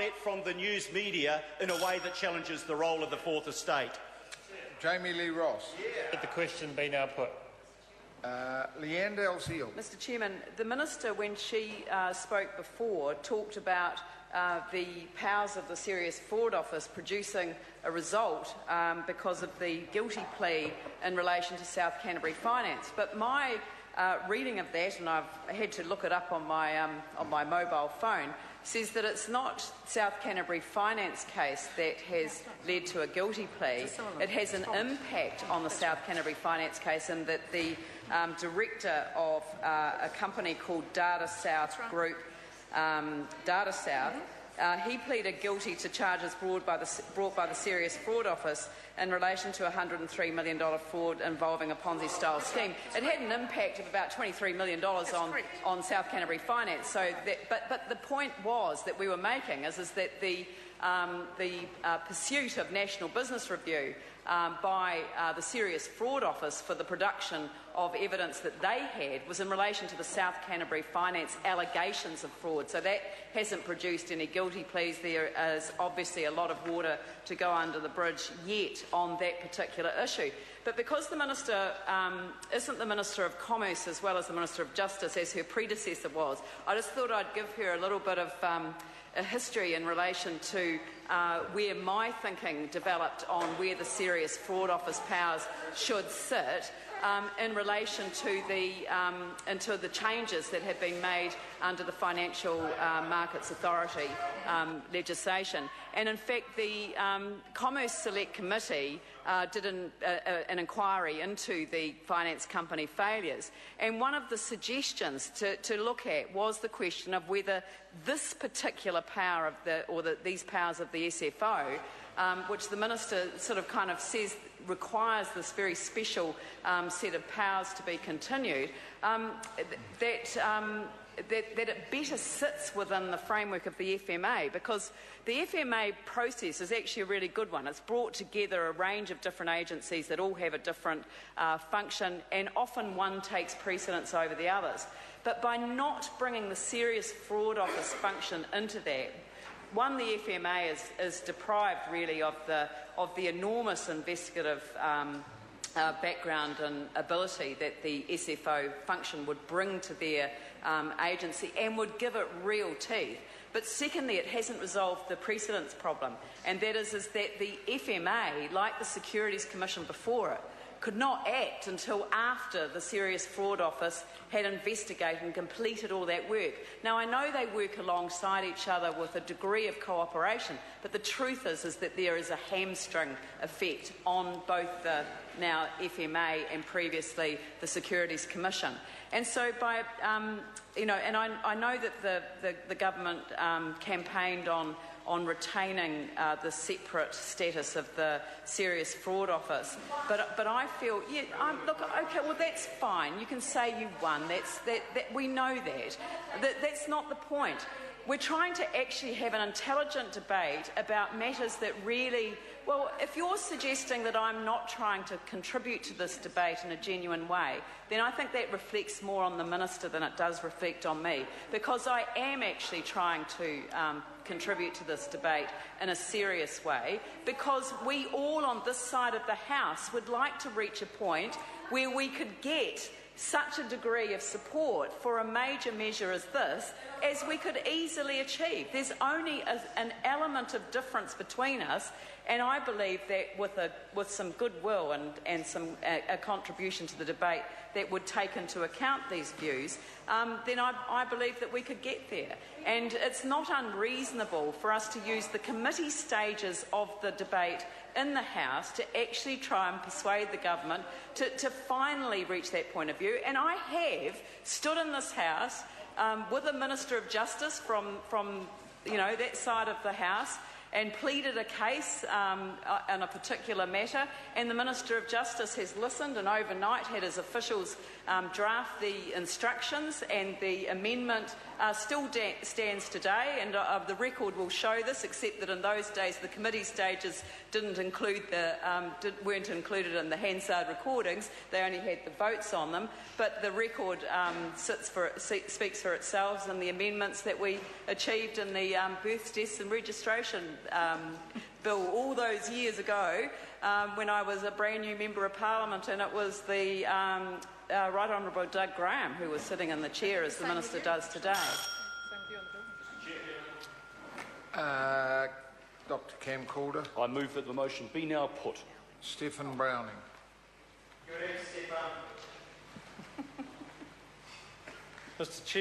comment from the news media in a way that challenges the role of the Fourth Estate. Jami-Lee Ross. Let the question be now put. Leanne Dalziel. Mr Chairman, the Minister, when she spoke before, talked about the powers of the Serious Fraud Office producing a result because of the guilty plea in relation to South Canterbury Finance. But my reading of that, and I've had to look it up on my mobile phone, says that it's not South Canterbury Finance case that has led to a guilty plea. It has an impact on the South Canterbury Finance case, in that the director of a company called Data South Group, Data South, he pleaded guilty to charges brought by the Serious Fraud Office in relation to a $103 million fraud involving a Ponzi-style scheme. It had an impact of about $23 million on South Canterbury Finance. So, but the point that we were making is that the pursuit of National Business Review by the Serious Fraud Office for the production of evidence that they had was in relation to the South Canterbury Finance allegations of fraud. So that hasn't produced any guilty pleas. There is obviously a lot of water to go under the bridge yet on that particular issue. But because the Minister isn't the Minister of Commerce as well as the Minister of Justice, as her predecessor was, I just thought I'd give her a little bit of a history in relation to where my thinking developed on where the Serious Fraud Office powers should sit in relation to the changes that have been made under the Financial Markets Authority legislation. And in fact, the Commerce Select Committee did an inquiry into the finance company failures, and one of the suggestions to look at was the question of whether this particular power of these powers of the SFO, which the Minister sort of kind of says requires this very special set of powers to be continued, that it better sits within the framework of the FMA, because the FMA process is actually a really good one. It's brought together a range of different agencies that all have a different function, and often one takes precedence over the others. But by not bringing the Serious Fraud Office function into that, one, the FMA is deprived really of the enormous investigative background and ability that the SFO function would bring to their agency and would give it real teeth. But secondly, it hasn't resolved the precedence problem, and that is that the FMA, like the Securities Commission before it, could not act until after the Serious Fraud Office had investigated and completed all that work. Now, I know they work alongside each other with a degree of cooperation, but the truth is that there is a hamstring effect on both the now FMA and previously the Securities Commission. And so by, and I know that the government campaigned on retaining the separate status of the Serious Fraud Office, but I feel, look, okay, well that's fine. You can say you won. That we know that. That's not the point. We're trying to actually have an intelligent debate about matters that really, well, if you're suggesting that I'm not trying to contribute to this debate in a genuine way, then I think that reflects more on the Minister than it does reflect on me, because I am actually trying to contribute to this debate in a serious way, because we all on this side of the House would like to reach a point where we could get such a degree of support for a major measure as this as we could easily achieve. There's only an element of difference between us, and I believe that with some goodwill and some a contribution to the debate that would take into account these views, then I believe that we could get there. And it's not unreasonable for us to use the committee stages of the debate in the House to actually try and persuade the government to finally reach that point of view. And I have stood in this House with a Minister of Justice from that side of the House and pleaded a case on a particular matter, and the Minister of Justice has listened and overnight had his officials draft the instructions, and the amendment still stands today, and the record will show this, except that in those days the committee stages weren't included in the Hansard recordings. They only had the votes on them, but the record speaks for itself, and the amendments that we achieved in the births, deaths and registration bill all those years ago when I was a brand new Member of Parliament, and it was the Right Honourable Doug Graham who was sitting in the chair as the Minister does today. Dr. Cam Calder. I move that the motion be now put. Stephen Browning. Mr. Chair.